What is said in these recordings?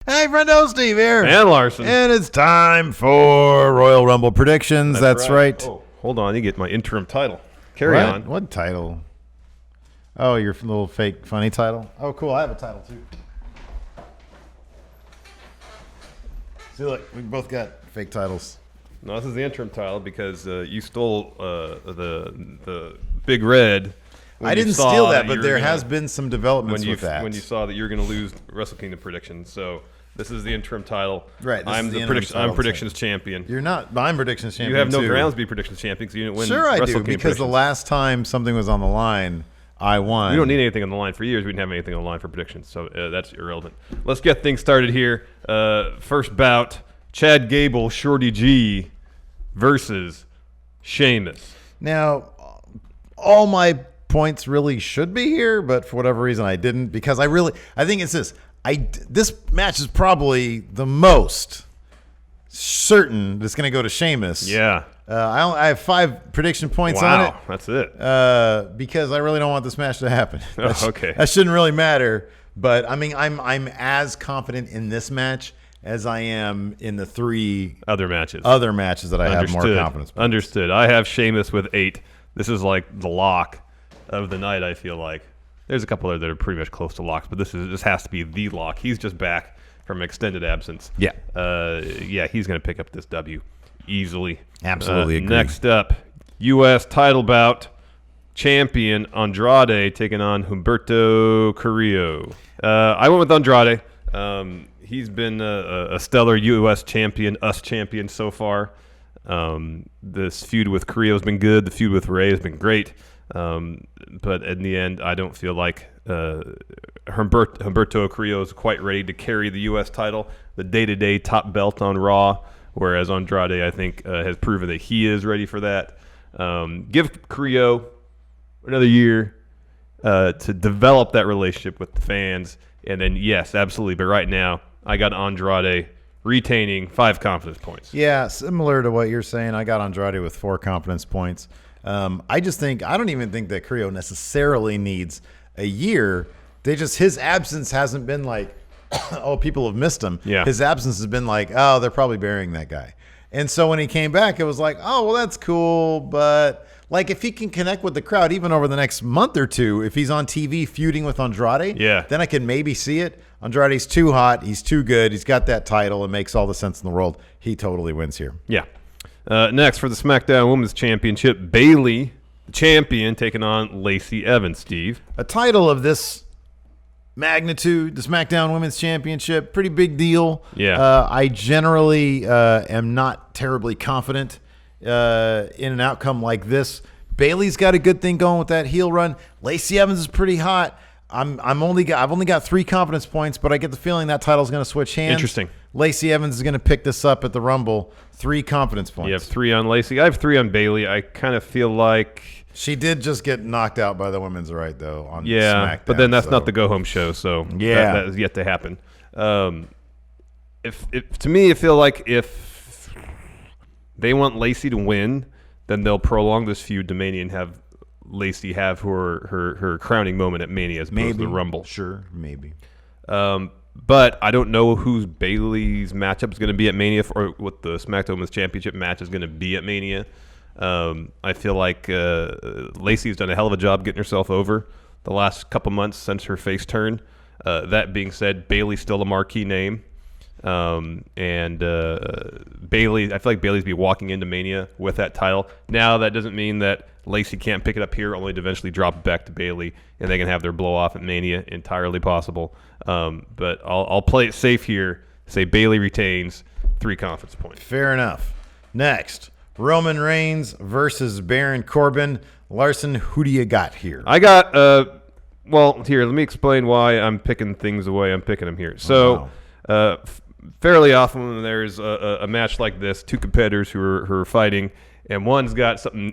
Hey, friendo, Steve here. And Larson. And it's time for Royal Rumble predictions. That's right. Oh, hold on. You get my interim title. Carry on. What title? Oh, your little fake funny title? Oh, cool. I have a title, too. See, look, we both got fake titles. No, this is the interim title because you stole the Big Red. I didn't steal that, but there has been some developments with that. When you saw that you were going to lose Wrestle Kingdom predictions. So this is the interim title. Right. I'm predictions champion. You're not. I'm predictions champion. You have no too. grounds to be predictions champion because you didn't win. Sure, I Wrestle do, Kingdom because the predictions. last time something was on the line, I won. We don't need anything on the line. For years, we didn't have anything on the line for predictions, so that's irrelevant. Let's get things started here. First bout, Chad Gable, Shorty G versus Sheamus. Now, all my points really should be here, but for whatever reason I didn't, because I think it's this. This match is probably the most certain that's going to go to Sheamus. Yeah. I have 5 prediction points on it. Wow, that's it. Because I really don't want this match to happen. Okay. That shouldn't really matter. But I mean, I'm as confident in this match as I am in the 3 other matches that I have more confidence. Understood. I have Sheamus with 8. This is like the lock of the night, I feel like. There's a couple other that are pretty much close to locks, but this has to be the lock. He's just back from extended absence. Yeah. He's going to pick up this W easily. Absolutely agree. Next up, U.S. title bout, champion Andrade taking on Humberto Carrillo. I went with Andrade. He's been a stellar U.S. champion, us champion so far. This feud with Carrillo has been good. The feud with Ray has been great. But in the end, I don't feel like Humberto Carrillo is quite ready to carry the U.S. title, the day-to-day top belt on Raw, whereas Andrade, I think, has proven that he is ready for that. Give Carrillo another year to develop that relationship with the fans, and then, yes, absolutely. But right now, I got Andrade retaining 5 confidence points. Yeah, similar to what you're saying. I got Andrade with 4 confidence points. I don't even think that Carrillo necessarily needs a year. His absence hasn't been like, oh, people have missed him. Yeah. His absence has been like, oh, they're probably burying that guy. And so when he came back, it was like, oh, well, that's cool. But like, if he can connect with the crowd, even over the next month or 2, if he's on TV feuding with Andrade, then I can maybe see it. Andrade's too hot. He's too good. He's got that title. It makes all the sense in the world. He totally wins here. Yeah. Next, for the SmackDown Women's Championship, Bayley, the champion, taking on Lacey Evans, Steve. A title of this magnitude, the SmackDown Women's Championship, pretty big deal. Yeah. I generally am not terribly confident in an outcome like this. Bayley's got a good thing going with that heel run. Lacey Evans is pretty hot. I've only got 3 confidence points, but I get the feeling that title's going to switch hands. Interesting. Lacey Evans is going to pick this up at the Rumble. 3 confidence points. You have 3 on Lacey. I have 3 on Bayley. I kind of feel like she did just get knocked out by the women's right though on SmackDown. But then that's not the go home show, so that is yet to happen. If to me, I feel like if they want Lacey to win, then they'll prolong this feud to Mania and have Lacey have her crowning moment at Mania as opposed to the Rumble. Sure, maybe. But I don't know who's Bayley's matchup is going to be at Mania or what the SmackDown Women's Championship match is going to be at Mania. I feel like Lacey's done a hell of a job getting herself over the last couple months since her face turn. That being said, Bayley's still a marquee name. And Bayley, I feel like Bayley's be walking into Mania with that title. Now, that doesn't mean that Lacey can't pick it up here, only to eventually drop it back to Bayley, and they can have their blow off at Mania. Entirely possible. But I'll play it safe here. Say Bayley retains 3 confidence points. Fair enough. Next, Roman Reigns versus Baron Corbin. Larson, who do you got here? I got here. Let me explain why I'm picking things the way I'm picking them here. So. Fairly often when there's a match like this, 2 competitors who are fighting, and one's got something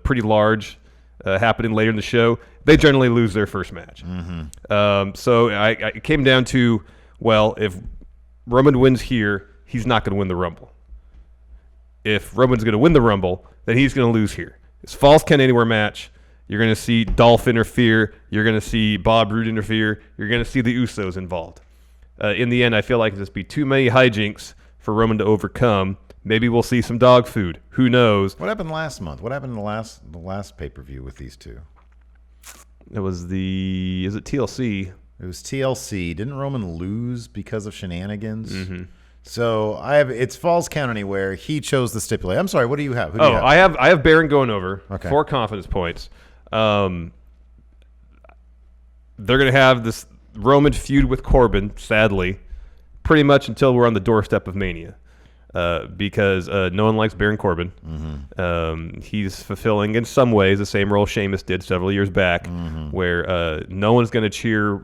pretty large happening later in the show, they generally lose their first match. Mm-hmm. So I came down to, well, if Roman wins here, he's not going to win the Rumble. If Roman's going to win the Rumble, then he's going to lose here. It's Falls Count Anywhere match. You're going to see Dolph interfere. You're going to see Bob Roode interfere. You're going to see the Usos involved. In the end, I feel like there's just be too many hijinks for Roman to overcome. Maybe we'll see some dog food. Who knows? What happened last month? What happened in the last pay-per-view with these two? It was is it TLC? It was TLC. Didn't Roman lose because of shenanigans? Mm-hmm. So it's Falls Count Anywhere. He chose the stipulate. I'm sorry. What do you have? Who do you have? I have Baron going over. Okay. 4 confidence points. They're going to have this Roman feud with Corbin, sadly, pretty much until we're on the doorstep of Mania. Because no one likes Baron Corbin. Mm-hmm. He's fulfilling in some ways the same role Sheamus did several years back, where no one's going to cheer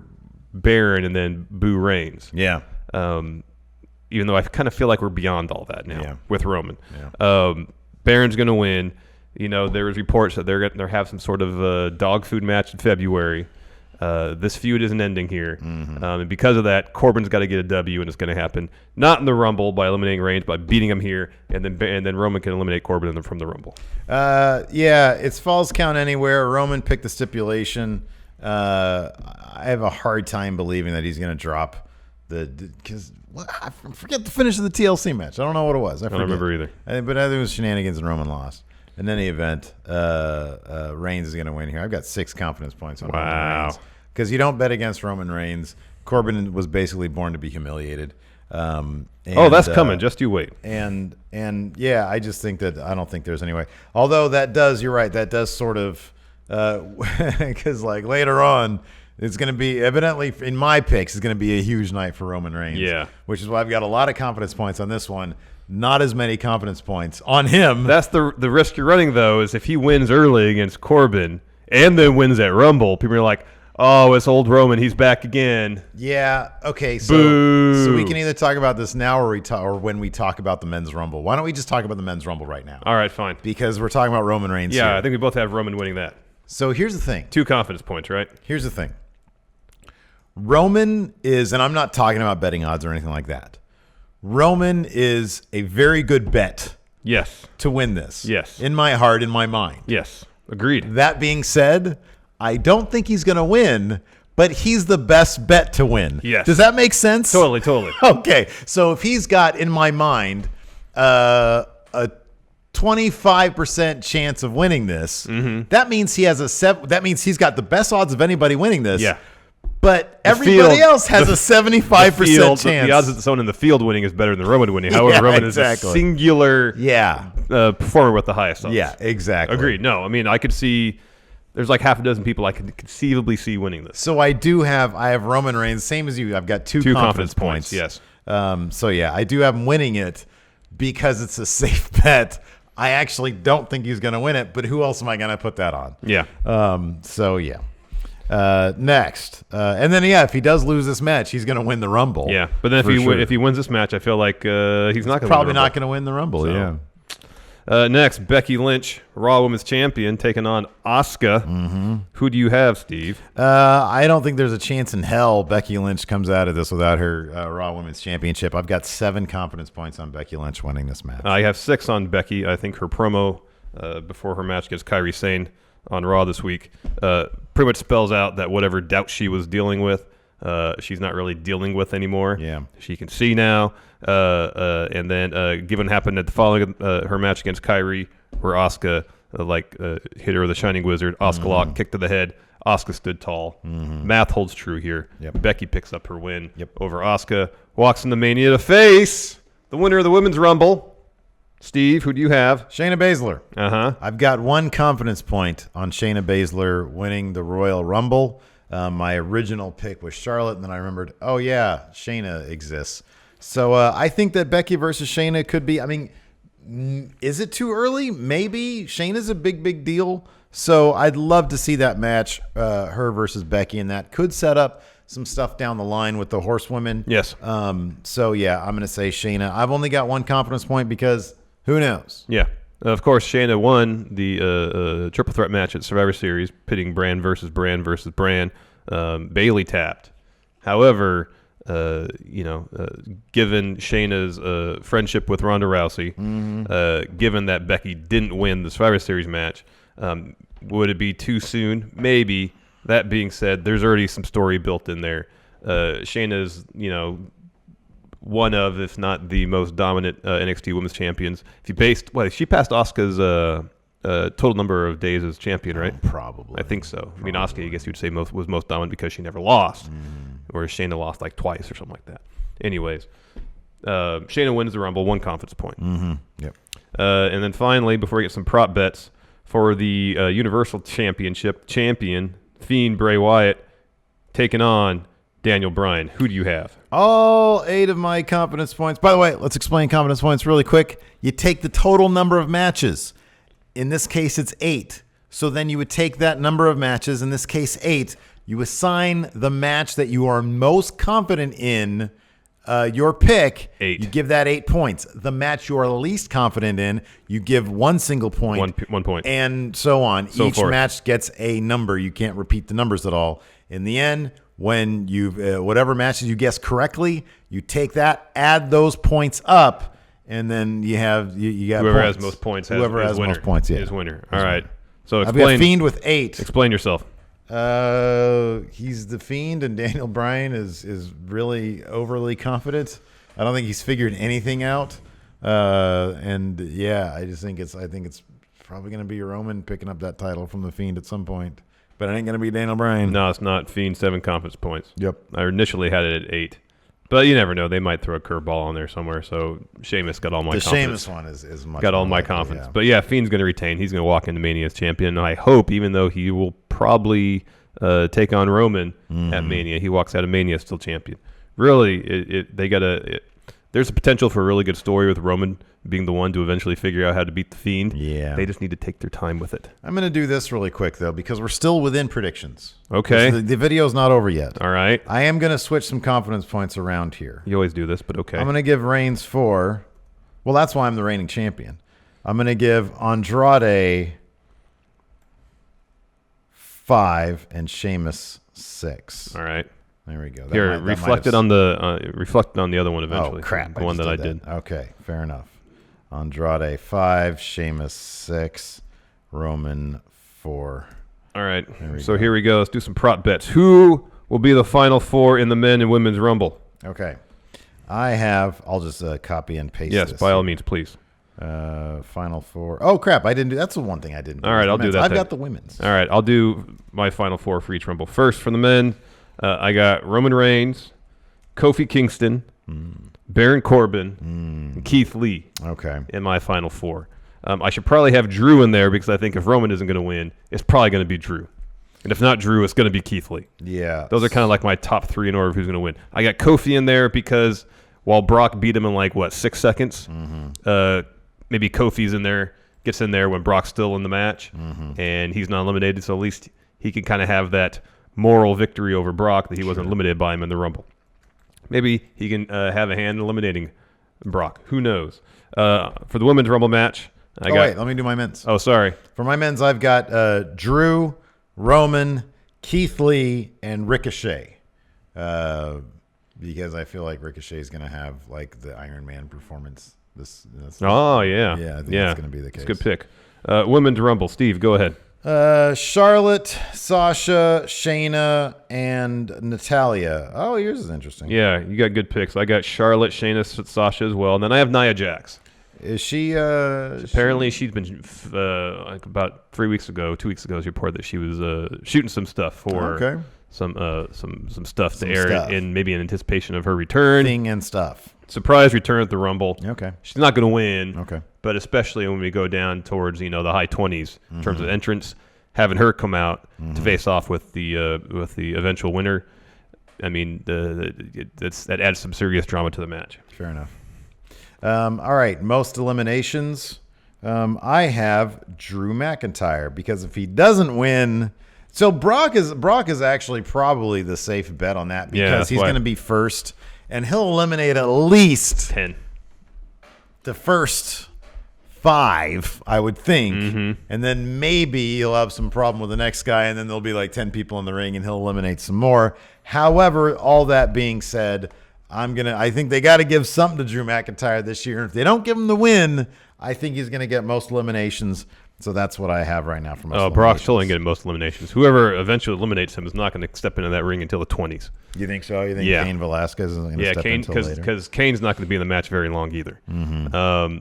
Baron and then boo Reigns. Yeah. Even though I kind of feel like we're beyond all that now with Roman. Yeah. Baron's going to win. There was reports that they're going to have some sort of dog food match in February. This feud isn't ending here. And because of that, Corbin's got to get a W, and it's going to happen not in the Rumble by eliminating Reigns, by beating him here, and then Roman can eliminate Corbin from the Rumble. It's Falls Count Anywhere. Roman picked the stipulation. I have a hard time believing that he's going to drop because I forget the finish of the TLC match. I don't know what it was. I don't remember either. But I think it was shenanigans and Roman lost. In any event, Reigns is going to win here. I've got 6 confidence points on Roman Reigns. Because you don't bet against Roman Reigns. Corbin was basically born to be humiliated. That's coming. Just you wait. And I just think that I don't think there's any way. Although you're right, that does sort of because like later on, it's going to be evidently in my picks. It's going to be a huge night for Roman Reigns. Yeah, which is why I've got a lot of confidence points on this one. Not as many confidence points on him. That's the risk you're running though. Is if he wins early against Corbin and then wins at Rumble, people are like, "Oh, it's old Roman. He's back again." Yeah. Okay. So we can either talk about this now or when we talk about the Men's Rumble. Why don't we just talk about the Men's Rumble right now? All right, fine. Because we're talking about Roman Reigns. Yeah, here. I think we both have Roman winning that. So here's the thing. 2 confidence points, right? Here's the thing. Roman is, and I'm not talking about betting odds or anything like that. Roman is a very good bet. Yes. To win this. Yes. In my heart, in my mind. Yes. Agreed. That being said, I don't think he's going to win, but he's the best bet to win. Yes. Does that make sense? Totally. Okay. So if he's got, in my mind, a 25% chance of winning this, that means that means he's got the best odds of anybody winning this. Yeah. But everybody else has a 75% chance. The odds that someone in the field winning is better than Roman winning. However, Roman is a singular performer with the highest odds. Yeah, exactly. Agreed. No, I mean, I could see there's like half a dozen people I could conceivably see winning this. So I have Roman Reigns, same as you. I've got two confidence points. Yes. So yeah, I do have him winning it because it's a safe bet. I actually don't think he's going to win it, but who else am I going to put that on? Yeah. So yeah. Next, and then if he does lose this match, he's going to win the Rumble. Yeah, but then if he wins this match, I feel like he's not going to probably not going to win the Rumble. So. Yeah. Next, Becky Lynch, Raw Women's Champion, taking on Asuka. Mm-hmm. Who do you have, Steve? I don't think there's a chance in hell Becky Lynch comes out of this without her Raw Women's Championship. I've got 7 confidence points on Becky Lynch winning this match. I have 6 on Becky. I think her promo before her match against Kairi Sane on Raw this week pretty much spells out that whatever doubt she was dealing with, she's not really dealing with anymore. Yeah, she can see now. And then given what happened at the following her match against Kairi, where Asuka hit her with a Shining Wizard, Asuka lock, kick to the head. Asuka stood tall. Mm-hmm. Math holds true here. Yep. Becky picks up her win over Asuka, walks into Mania to face the winner of the Women's Rumble. Steve, who do you have? Shayna Baszler. Uh-huh. I've got 1 confidence point on Shayna Baszler winning the Royal Rumble. My original pick was Charlotte, and then I remembered, Shayna exists. So I think that Becky versus Shayna could be, is it too early? Maybe. Shayna's a big deal. So I'd love to see that match, her versus Becky, and that could set up some stuff down the line with the horsewomen. Yes. So, yeah, I'm going to say Shayna. I've only got 1 confidence point because who knows? Yeah. Of course, Shayna won the triple threat match at Survivor Series, pitting Brand versus Brand versus Brand. Bayley tapped. However, given Shayna's friendship with Ronda Rousey, given that Becky didn't win the Survivor Series match, would it be too soon? Maybe. That being said, there's already some story built in there. Shayna's, one of, if not the most dominant NXT Women's Champions. If you based, she passed Asuka's total number of days as champion, right? Probably. I think so. Probably. I mean, Asuka, I guess you'd say was most dominant because she never lost, whereas Shayna lost like twice or something like that. Anyways, Shayna wins the Rumble, 1 confidence point. Yep. And then finally, before we get some prop bets for the Universal Championship champion, Fiend Bray Wyatt, taking on Daniel Bryan. Who do you have? All 8 of my confidence points. By the way, let's explain confidence points really quick. You take the total number of matches. In this case, it's 8. So then you would take that number of matches, in this case 8. You assign the match that you are most confident in, your pick. 8. You give that 8 points. The match you are least confident in, you give 1 single point. 1 point. And so on. So Each forth. match gets a number. You can't repeat the numbers at all. In the end, when you've whatever matches you guess correctly, you take that, add those points up, and then you got whoever points. has most points Whoever has winner. most points, yeah. Is winner. All right. So I've got explain. Fiend with 8. Explain yourself. He's the Fiend, and Daniel Bryan is really overly confident. I don't think he's figured anything out. And yeah, I think it's probably going to be Roman picking up that title from the Fiend at some point. But it ain't going to be Daniel Bryan. No, it's not. Fiend, 7 confidence points. Yep. I initially had it at 8. But you never know. They might throw a curveball on there somewhere. So Sheamus got all my confidence. The Sheamus one is much got all more my likely, confidence. yeah. But yeah, Fiend's going to retain. He's going to walk into Mania as champion. And I hope, even though he will probably take on Roman at Mania, he walks out of Mania still champion. Really, there's a potential for a really good story with Roman being the one to eventually figure out how to beat the Fiend. Yeah. They just need to take their time with it. I'm going to do this really quick, though, because we're still within predictions. Okay. The video's not over yet. All right. I am going to switch some confidence points around here. You always do this, but okay. I'm going to give Reigns 4. Well, that's why I'm the reigning champion. I'm going to give Andrade 5 and Sheamus 6. All right. There we go. Reflected on the other one eventually. Oh, crap. The one that I did. Okay, fair enough. Andrade 5, Sheamus 6, Roman 4. All right. So here we go. Let's do some prop bets. Who will be the final 4 in the men and women's Rumble? Okay. I'll just copy and paste this. Yes, by all means, please. Final 4. Oh, crap. That's the one thing I didn't do. All right, I'll do that I've then. got the women's. All right, I'll do my final 4 for each Rumble. First, for the men, I got Roman Reigns, Kofi Kingston, Baron Corbin, and Keith Lee Okay. in my final 4. I should probably have Drew in there because I think if Roman isn't going to win, it's probably going to be Drew. And if not Drew, it's going to be Keith Lee. Yeah. Those are kind of like my top 3 in order of who's going to win. I got Kofi in there because while Brock beat him in 6 seconds, maybe Kofi's in there, gets in there when Brock's still in the match, and he's not eliminated, so at least he can kind of have that moral victory over Brock that he wasn't eliminated by him in the Rumble. Maybe he can have a hand in eliminating Brock. Who knows? For the women's Rumble match, wait, let me do my men's. Oh, sorry. For my men's, I've got Drew, Roman, Keith Lee, and Ricochet. Because I feel like Ricochet is going to have the Iron Man performance. Yeah. Yeah, I think that's going to be the case. It's a good pick. Women's Rumble. Steve, go ahead. Charlotte, Sasha, Shayna, and Natalya. Oh, yours is interesting. Yeah, you got good picks. I got Charlotte, Shayna, Sasha as well. And then I have Nia Jax. Is she? Apparently, she's been about 2 weeks ago, she reported that she was shooting some stuff for some stuff to air in maybe in anticipation of her return. Thing and stuff. Surprise return at the Rumble. Okay. She's not going to win. Okay. But especially when we go down towards the high 20s in terms of entrance, having her come out to face off with the eventual winner, I mean that adds some serious drama to the match. Fair enough. All right, most eliminations. I have Drew McIntyre because if he doesn't win, so Brock is actually probably the safe bet on that because he's going to be first. And he'll eliminate at least 10. The first 5, I would think. And then maybe he'll have some problem with the next guy, and then there'll be 10 people in the ring, and he'll eliminate some more. However, all that being said, I think they got to give something to Drew McIntyre this year. If they don't give him the win, I think he's going to get most eliminations. So that's what I have right now for most Brock's eliminations. still getting most eliminations. Whoever eventually eliminates him is not going to step into that ring until the 20s. You think so? You think Yeah. Cain Velasquez isn't going to step Kane, until later? because Kane's not going to be in the match very long either.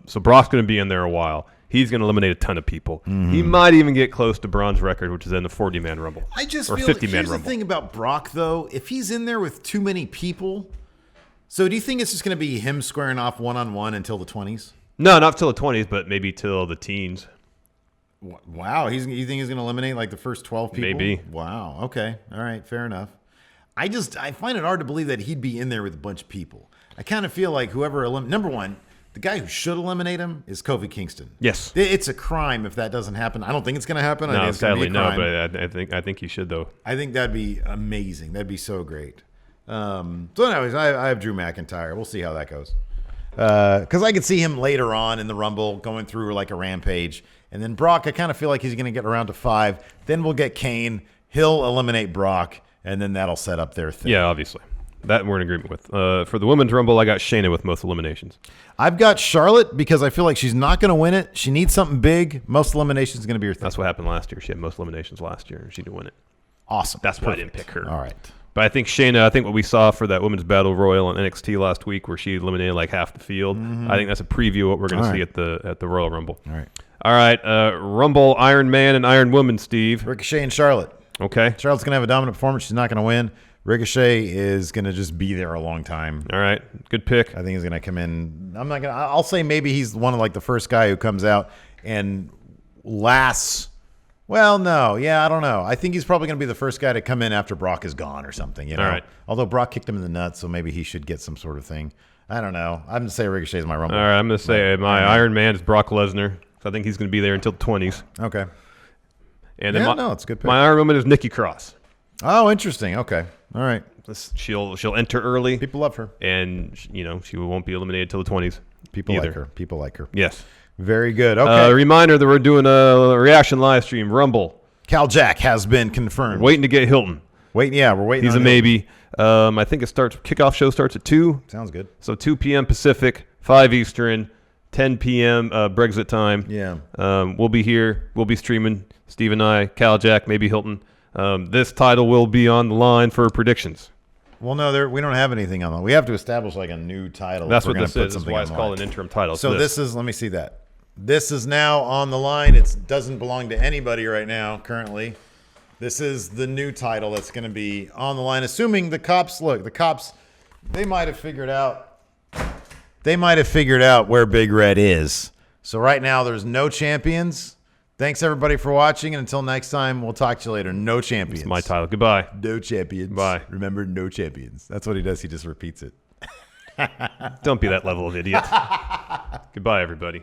So Brock's going to be in there a while. He's going to eliminate a ton of people. He might even get close to Braun's record, which is in the 40-man Rumble. I just or feel 50-man here's Rumble. the thing about Brock, though. If he's in there with too many people, so do you think it's just going to be him squaring off one-on-one until the 20s? No, not till the 20s, but maybe till the teens. Wow, you think he's going to eliminate like the first 12 people? Maybe. Wow. Okay. All right. Fair enough. I find it hard to believe that he'd be in there with a bunch of people. I kind of feel like whoever number one, the guy who should eliminate him is Kofi Kingston. Yes. It's a crime if that doesn't happen. I don't think it's going to happen. I think it's gonna be a sadly, no, crime. but I think he should, though. I think that'd be amazing. That'd be so great. So anyways, I have Drew McIntyre. We'll see how that goes. Because I could see him later on in the Rumble going through like a rampage. And then Brock, I kind of feel like he's going to get around to 5. Then we'll get Kane. He'll eliminate Brock. And then that'll set up their thing. Yeah, obviously. That we're in agreement with. For the Women's Rumble, I got Shayna with most eliminations. I've got Charlotte because I feel like she's not going to win it. She needs something big. Most eliminations is going to be her thing. That's what happened last year. She had most eliminations last year, and she didn't win it. Awesome. That's why I didn't pick her. All right. But I think Shayna, what we saw for that Women's Battle Royal on NXT last week where she eliminated like half the field, I think that's a preview of what we're going to see at the Royal Rumble. All right. Rumble, Iron Man, and Iron Woman, Steve. Ricochet and Charlotte. Okay. Charlotte's going to have a dominant performance. She's not going to win. Ricochet is going to just be there a long time. All right. Good pick. I think he's going to come in. I'll say maybe he's one of like the first guy who comes out and lasts. Well, no. Yeah, I don't know. I think he's probably going to be the first guy to come in after Brock is gone or something. You know? All right. Although Brock kicked him in the nuts, so maybe he should get some sort of thing. I don't know. I'm going to say Ricochet is my Rumble. All right. I'm going to say my Iron Man is Brock Lesnar. So I think he's going to be there until the 20s. Okay. And then it's a good pick. my Iron Woman is Nikki Cross. Oh, interesting. Okay. All right. She'll enter early. People love her. And, she won't be eliminated till the 20s. People either. like her. People like her. Yes. Very good. Okay. Reminder that we're doing a reaction live stream, Rumble. Cal Jack has been confirmed. Waiting to get Hilton. We're waiting. He's on a maybe. I think kickoff show starts at 2. Sounds good. So 2 p.m. Pacific, 5 Eastern, 10 p.m. Brexit time. Yeah. We'll be here. We'll be streaming. Steve and I, Cal Jack, maybe Hilton. This title will be on the line for predictions. Well, no, we don't have anything on that. We have to establish like a new title. That's if we're what gonna this put is. That's something why it's online. called an interim title. So this is, let me see that. This is now on the line. It doesn't belong to anybody right now, currently. This is the new title that's going to be on the line. Assuming the cops, they might have figured out. They might have figured out where Big Red is. So right now there's no champions. Thanks everybody for watching, and until next time, we'll talk to you later. No champions. It's my title. Goodbye. No champions. Bye. Remember, no champions. That's what he does. He just repeats it. Don't be that level of idiot. Goodbye, everybody.